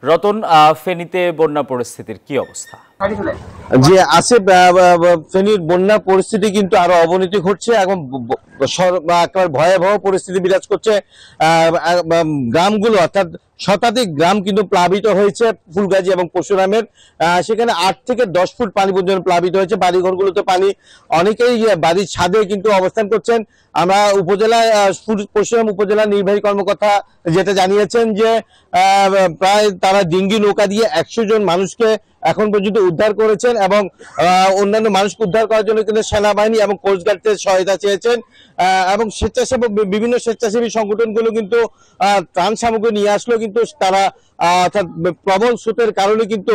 রতন, ফেনীতে বন্যা পরিস্থিতির কি অবস্থা? যে আছে ফেনীর বন্যা পরিস্থিতি কিন্তু আরো অবনতি ঘটছে এবং একেবারে ভয়াবহ পরিস্থিতি বিরাজ করছে। গ্রামগুলো অর্থাৎ শতাধিক গ্রাম কিন্তু প্লাবিত হয়েছে ফুলগাজী এবং পরশুরামের। সেখানে 8 থেকে 10 ফুট পানি পর্যন্ত প্লাবিত হয়েছে। বাড়িঘরগুলোতে পানি, অনেকেই বাড়ির ছাদে কিন্তু অবস্থান করছেন। আমরা উপজেলা পরশুরাম উপজেলা নির্বাহী কর্মকর্তা যেটা জানিয়েছেন যে প্রায় তারা ডিঙ্গি নৌকা দিয়ে 100 জন মানুষকে এখন পর্যন্ত উদ্ধার করেছেন এবং অন্যান্য মানুষকে উদ্ধার করার জন্য কিন্তু সেনাবাহিনী এবং কোস্টগার্ডের সহায়তা চেয়েছেন এবং স্বেচ্ছাসেবক বিভিন্ন স্বেচ্ছাসেবী সংগঠনগুলো কিন্তু ত্রাণ সামগ্রী নিয়ে আসলেও কিন্তু তারা অর্থাৎ প্রবল স্রোতের কারণে কিন্তু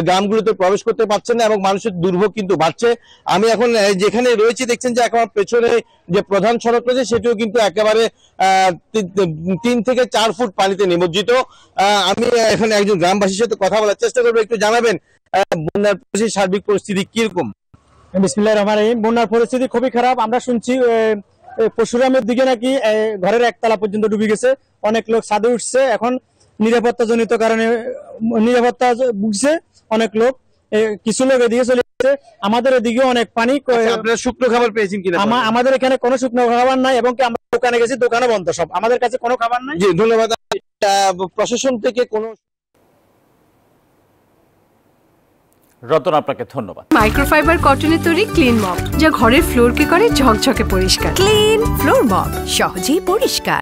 গ্রামগুলোতে প্রবেশ করতে পারছেন না এবং মানুষের দুর্ভোগ কিন্তু বাড়ছে। আমি এখন যেখানে রয়েছি দেখছেন যে একেবারে পেছনে যে প্রধান সড়ক রয়েছে সেটিও কিন্তু একেবারে 3 থেকে 4 ফুট পানিতে নিমজ্জিত। আমি এখন একজন গ্রামবাসীর সাথে কথা বলার চেষ্টা করবো। একটু জানাবেন বন্যার সার্বিক পরিস্থিতি কিরকম? বিসমিল্লাহির রহমানির রহিম। বন্যার পরিস্থিতি খুবই খারাপ। আমরা শুনছি পরশুরামের দিকে নাকি ঘরের একতলা পর্যন্ত ডুবে গেছে, অনেক লোক ছাদে উঠছে। এখন নিরাপত্তা জনিত কারণে নিরাপত্তা ভুগছে অনেক লোক, কিছু লোক এদিকে চলে গেছে। আমাদের এদিকে অনেক পানি। আপনারা শুকনো খাবার পেয়েছেন কিনা? আমাদের এখানে কোনো শুকনো খাবার নাই এবং আমরা দোকানে গেছি, দোকানে বন্ধ সব, আমাদের কাছে কোনো খাবার নাই। জি ধন্যবাদ। প্রশাসন থেকে কোনো রতন, আপনাকে ধন্যবাদ। মাইক্রোফাইবার কটনের তৈরি ক্লিন মপ, যা ঘরের ফ্লোরকে করে ঝকঝকে পরিষ্কার। ক্লিন ফ্লোর মপ, সহজেই পরিষ্কার।